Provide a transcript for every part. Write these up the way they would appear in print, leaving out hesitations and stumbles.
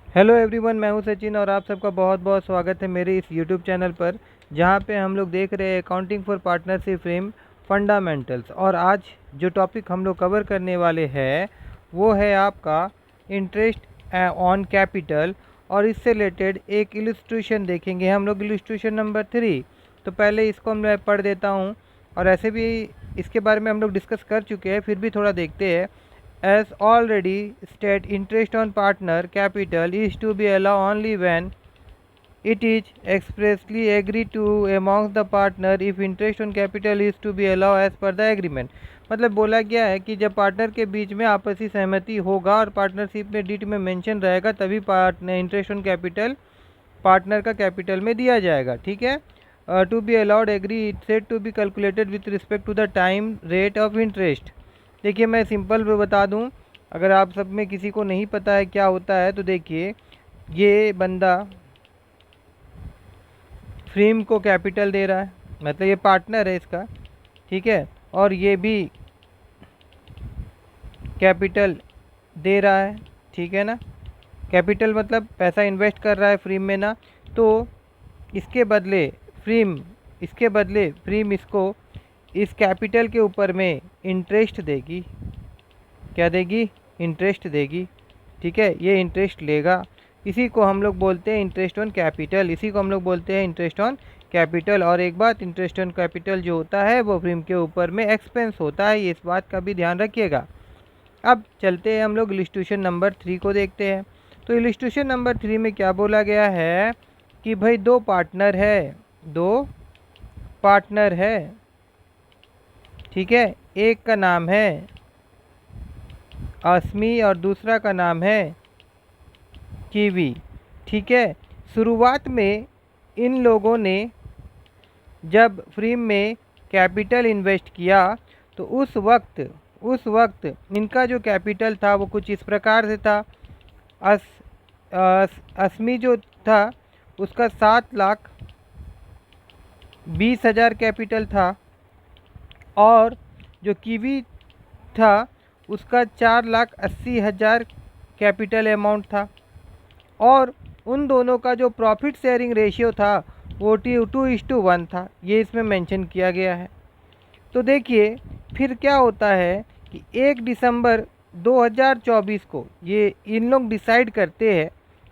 Hello everyone, मैं हूं सचिन और आप सबका बहुत बहुत स्वागत है मेरे इस यूट्यूब चैनल पर, जहां पे हम लोग देख रहे हैं accounting for partnership frame fundamentals. और आज जो टॉपिक हम लोग कवर करने वाले हैं वो है आपका इंटरेस्ट ऑन कैपिटल। और इससे रिलेटेड एक इलस्ट्रेशन देखेंगे हम लोग, इलस्ट्रेशन नंबर 3। तो पहले इसको मैं पढ़ देता हूँ, और ऐसे भी इसके बारे में हम लोग डिस्कस कर चुके हैं, फिर भी थोड़ा देखते हैं। As already stated, interest on partner capital is to be allowed only when it is expressly agreed to amongst the partner if interest on capital is to be allowed as per the agreement। मतलब बोला गया है कि जब partner के बीच में आपसी सहमति होगा और पार्टनरशिप में डीट में मेंशन रहेगा तभी partner interest on capital partner का कैपिटल में दिया जाएगा। ठीक है। To be allowed agree it set to be calculated with respect to the time rate of interest. देखिए मैं सिंपल बता दूं, अगर आप सब में किसी को नहीं पता है क्या होता है तो देखिए, ये बंदा फ्रेम को कैपिटल दे रहा है, मतलब ये पार्टनर है इसका। ठीक है। और ये भी कैपिटल दे रहा है। ठीक है ना। कैपिटल मतलब पैसा इन्वेस्ट कर रहा है फ्रेम में ना। तो इसके बदले फ्रेम इसको इस कैपिटल के ऊपर में इंटरेस्ट देगी। क्या देगी? इंटरेस्ट देगी। ठीक है, ये इंटरेस्ट लेगा। इसी को हम लोग बोलते हैं इंटरेस्ट ऑन कैपिटल, और एक बात, इंटरेस्ट ऑन कैपिटल जो होता है वो फ्रेम के ऊपर में एक्सपेंस होता है, ये इस बात का भी ध्यान रखिएगा। अब चलते हैं हम लोग इलस्ट्रेशन नंबर 3 को देखते हैं। तो इलस्ट्रेशन नंबर 3 में क्या बोला गया है कि भाई दो पार्टनर है। ठीक है, एक का नाम है अस्मी और दूसरा का नाम है कीवी। ठीक है। शुरुआत में इन लोगों ने जब फ्रेम में कैपिटल इन्वेस्ट किया तो उस वक्त इनका जो कैपिटल था वो कुछ इस प्रकार से था। अस्मी जो था उसका 7,20,000 कैपिटल था, और जो कीवी था उसका 4,80,000 कैपिटल अमाउंट था। और उन दोनों का जो प्रॉफिट शेयरिंग रेशियो था वो 2:1 था, ये इसमें मेंशन किया गया है। तो देखिए फिर क्या होता है कि 1 दिसंबर 2024 को ये इन लोग डिसाइड करते हैं,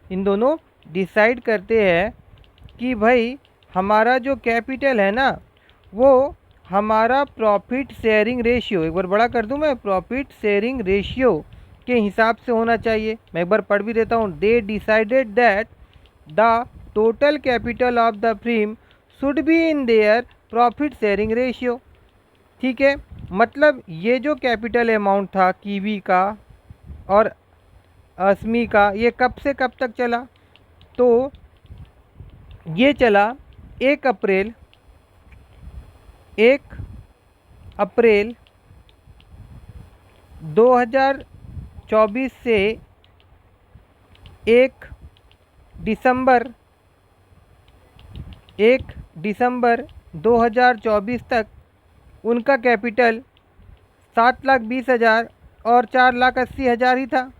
इन दोनों डिसाइड करते हैं कि भाई हमारा जो कैपिटल है ना वो हमारा प्रॉफिट शेयरिंग रेशियो, एक बार बड़ा कर दूं मैं, प्रॉफिट शेयरिंग रेशियो के हिसाब से होना चाहिए। मैं एक बार पढ़ भी देता हूँ। They decided that the total capital of the firm should be in their profit sharing ratio. ठीक है, मतलब ये जो कैपिटल अमाउंट था कीवी का और अस्मी का, ये कब से कब तक चला? तो ये चला 1 अप्रैल 2024 से 1 दिसंबर 2024 तक उनका कैपिटल 7,20,000 और 4,80,000 ही था।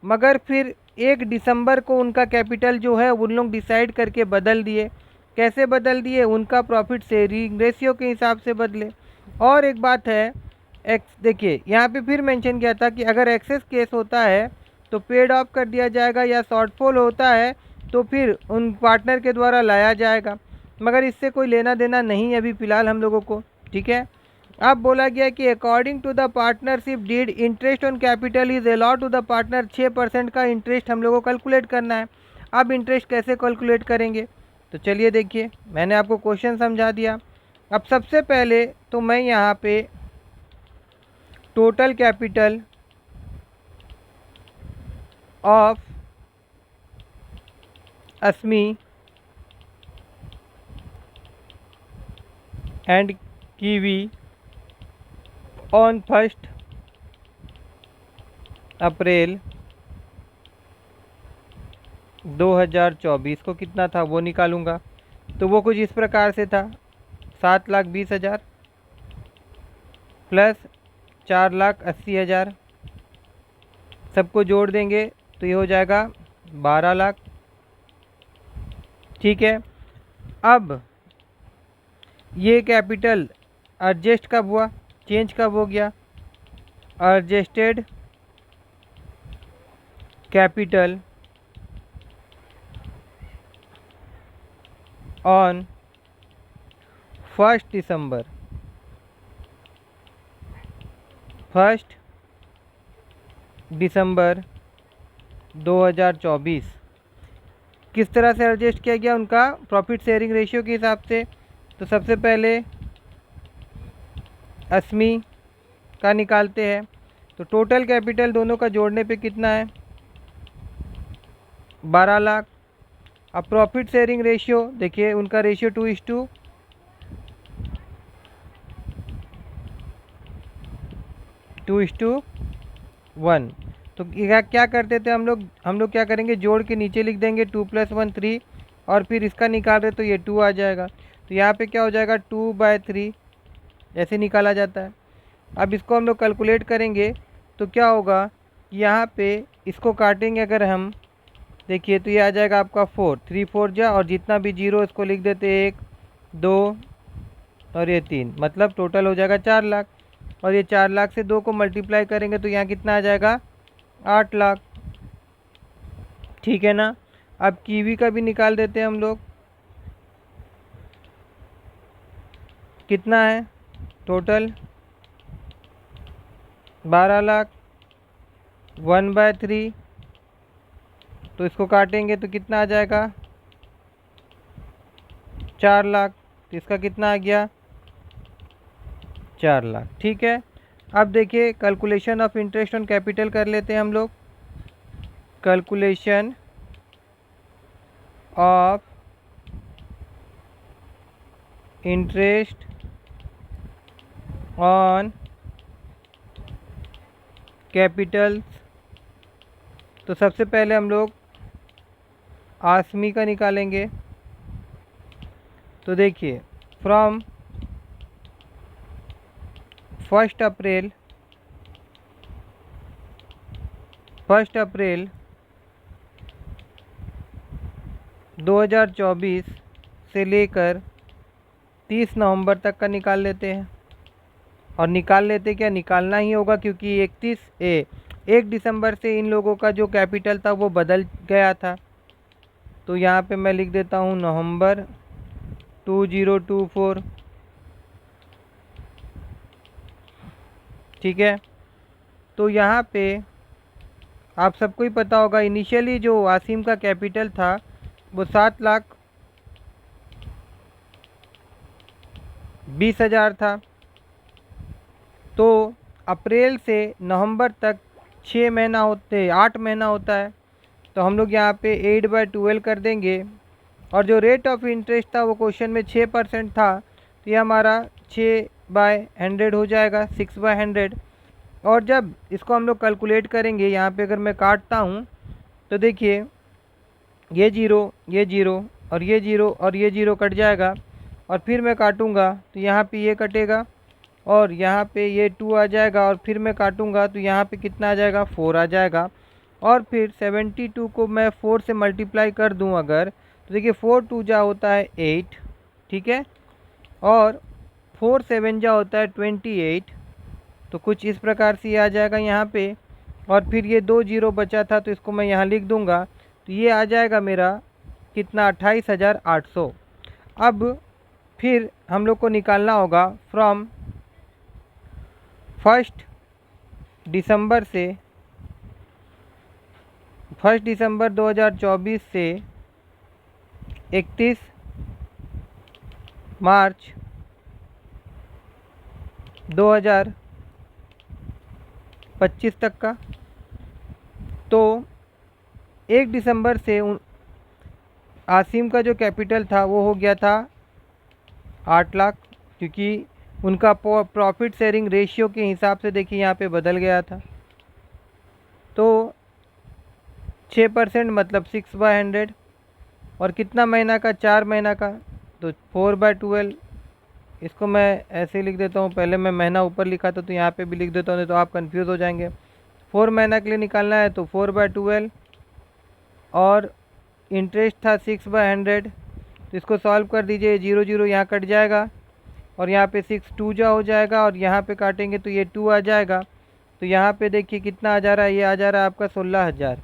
मगर फिर 1 दिसंबर को उनका कैपिटल जो है उन लोग डिसाइड करके बदल दिए। कैसे बदल दिए? उनका प्रॉफिट शेयरिंग रेशियो के हिसाब से बदले। और एक बात है, देखिए यहाँ पे फिर मेंशन किया था कि अगर एक्सेस केस होता है तो पेड ऑफ कर दिया जाएगा, या शॉर्टफॉल होता है तो फिर उन पार्टनर के द्वारा लाया जाएगा। मगर इससे कोई लेना देना नहीं अभी फ़िलहाल हम लोगों को। ठीक है। अब बोला गया कि according to the partnership deed interest on capital is allowed to the partner. 6% का इंटरेस्ट हम लोगों को कैलकुलेट करना है। अब इंटरेस्ट कैसे कैलकुलेट करेंगे? तो चलिए देखिए, मैंने आपको क्वेश्चन समझा दिया। अब सबसे पहले तो मैं यहाँ पे टोटल कैपिटल ऑफ अस्मी एंड कीवी ऑन 1 अप्रैल 2024 को कितना था वो निकालूंगा। तो वो कुछ इस प्रकार से था, 7,20,000 प्लस 4,80,000, सबको जोड़ देंगे तो ये हो जाएगा 12 लाख। ठीक है, अब ये कैपिटल एडजस्ट कब हुआ, चेंज कब हो गया? एडजस्टेड कैपिटल ऑन 1 दिसंबर 2024। किस तरह से एडजस्ट किया गया? उनका प्रॉफिट शेयरिंग रेशियो के हिसाब से। तो सबसे पहले 80 का निकालते हैं। तो टोटल कैपिटल दोनों का जोड़ने पे कितना है? 12 लाख। अब प्रॉफिट शेयरिंग रेशियो देखिए, उनका रेशियो 2:1। तो क्या करते थे हम लोग क्या करेंगे, जोड़ के नीचे लिख देंगे 2 + 1 3, और फिर इसका निकाल रहे तो ये 2 आ जाएगा। तो यहाँ पे क्या हो जाएगा, 2/3 ऐसे निकाला जाता है। अब इसको हम लोग कैलकुलेट करेंगे तो क्या होगा, यहाँ पे इसको काटेंगे अगर हम, देखिए तो ये आ जाएगा आपका 4, 3 4 जा, और जितना भी जीरो इसको लिख देते 1 2 और ये 3, मतलब टोटल हो जाएगा 4 लाख। और ये 4 लाख से 2 को मल्टीप्लाई करेंगे तो यहाँ कितना आ जाएगा, 8 लाख। ठीक है ना। अब कीवी का भी निकाल देते हैं हम लोग, कितना है टोटल, 12 लाख 1/3। तो इसको काटेंगे तो कितना आ जाएगा, 4 लाख। तो इसका कितना आ गया, 4 लाख। ठीक है, अब देखिए calculation of interest on capital कर लेते हैं हम लोग। Calculation of interest on capital. तो सबसे पहले हम लोग आसमी का निकालेंगे। तो देखिए फ्रॉम 1 अप्रैल 2024 से लेकर 30 नवंबर तक का निकाल लेते हैं। और निकाल लेते क्या, निकालना ही होगा, क्योंकि 1 दिसंबर से इन लोगों का जो कैपिटल था वो बदल गया था। तो यहाँ पे मैं लिख देता हूँ नवंबर 2024। ठीक है, तो यहाँ पे आप सबको ही पता होगा, इनिशियली जो आसिम का कैपिटल था वो 7,20,000 था। तो अप्रैल से नवंबर तक 8 महीना होता है। तो हम लोग यहाँ पे 8/12 कर देंगे। और जो रेट ऑफ इंटरेस्ट था वो क्वेश्चन में 6% था, तो ये हमारा 6/100 हो जाएगा, 6/100। और जब इसको हम लोग कैलकुलेट करेंगे, यहाँ पे अगर मैं काटता हूँ तो देखिए ये जीरो और ये जीरो और ये जीरो कट जाएगा। और फिर मैं काटूँगा तो यहाँ पे ये कटेगा, और यहाँ पे ये 2 आ जाएगा। और फिर मैं काटूँगा तो यहाँ पे कितना आ जाएगा, 4 आ जाएगा। और फिर 72 को मैं 4 से मल्टीप्लाई कर दूँ अगर, तो देखिए 4 2 जा होता है 8। ठीक है, और 4 7 जा होता है 28। तो कुछ इस प्रकार से आ जाएगा यहाँ पे। और फिर ये 2 जीरो बचा था तो इसको मैं यहाँ लिख दूँगा। तो ये आ जाएगा मेरा कितना, 28,800। अब फिर हम लोग को निकालना होगा फ्रॉम 1 दिसंबर 2024 से 31 मार्च 2025 तक का। तो 1 दिसंबर से आसिम का जो कैपिटल था वो हो गया था 8 लाख, क्योंकि उनका प्रॉफिट शेयरिंग रेशियो के हिसाब से देखिए यहाँ पे बदल गया था। तो 6% मतलब 6/100। और कितना महीना का, 4 महीना का, तो 4/12। इसको मैं ऐसे लिख देता हूँ, पहले मैं महीना ऊपर लिखा था तो यहाँ पे भी लिख देता हूँ, नहीं तो आप कंफ्यूज हो जाएंगे। 4 महीना के लिए निकालना है तो 4/12। और इंटरेस्ट था 6/100। तो इसको सॉल्व कर दीजिए, 0 0 यहाँ कट जाएगा और यहाँ पे 6 2 जा हो जाएगा और यहाँ पे काटेंगे तो ये 2 आ जाएगा। तो यहाँ पे देखिए कितना आ जा रहा है, ये आ जा रहा है आपका 16,000।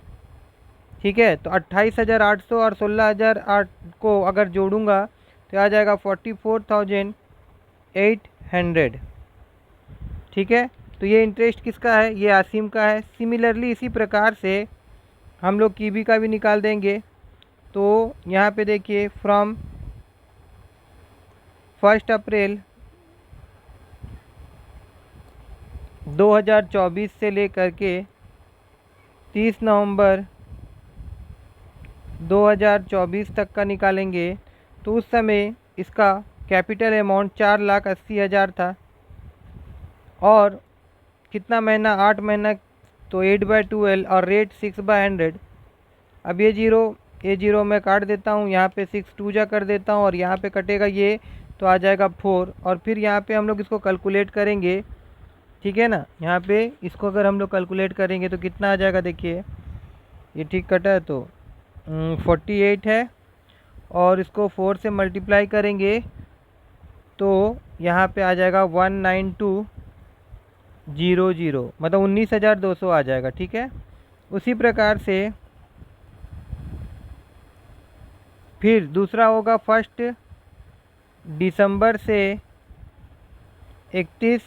ठीक है, तो 28,800 और 16,008 को अगर जोड़ूंगा तो आ जाएगा 44,800। ठीक है, तो ये इंटरेस्ट किसका है, ये आसिम का है। सिमिलरली इसी प्रकार से हम लोग कीवी का भी निकाल देंगे। तो यहाँ पे देखिए फ्रॉम 1 अप्रैल 2024 से लेकर के 30 नवंबर 2024 तक का निकालेंगे तो उस समय इसका कैपिटल अमाउंट 4,80,000 था और कितना महीना, 8 महीना, तो 8/12 और रेट 6/100। अब ये जीरो मैं काट देता हूँ, यहाँ पे 6 2 जा कर देता हूँ और यहाँ पे कटेगा ये तो आ जाएगा 4 और फिर यहाँ पे हम लोग इसको कैलकुलेट करेंगे। ठीक है ना, यहाँ पे इसको अगर हम लोग कैलकुलेट करेंगे तो कितना आ जाएगा, देखिए ये ठीक कटा है तो 48 है और इसको 4 से मल्टीप्लाई करेंगे तो यहाँ पे आ जाएगा 19200, मतलब 19,200 आ जाएगा। ठीक है, उसी प्रकार से फिर दूसरा होगा 1 दिसंबर से 31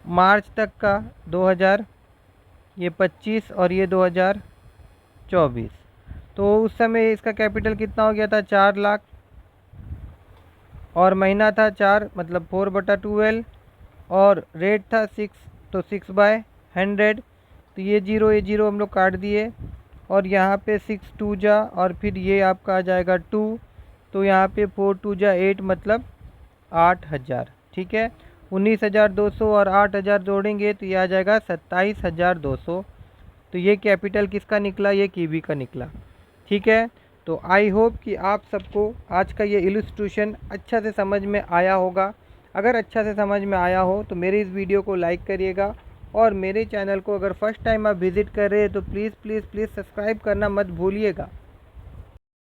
मार्च तक का 2025 और ये 2024। तो उस समय इसका कैपिटल कितना हो गया था, 4 लाख और महीना था 4, मतलब 4/12 और रेट था 6, तो 6/100। तो ये जीरो हम लोग काट दिए और यहाँ पे 6 2 जा और फिर ये आपका आ जाएगा 2, तो यहाँ पे 4 2 जा 8, मतलब 8,000। ठीक है, 19,200 और 8,000 जोड़ेंगे तो ये आ जाएगा 27,200। तो ये कैपिटल किसका निकला, ये कीवी का निकला। ठीक है, तो आई होप कि आप सबको आज का ये इलस्ट्रेशन अच्छा से समझ में आया होगा। अगर अच्छा से समझ में आया हो तो मेरे इस वीडियो को लाइक करिएगा और मेरे चैनल को अगर फर्स्ट टाइम आप विज़िट कर रहे हैं तो प्लीज़ प्लीज़ प्लीज़ सब्सक्राइब करना मत भूलिएगा।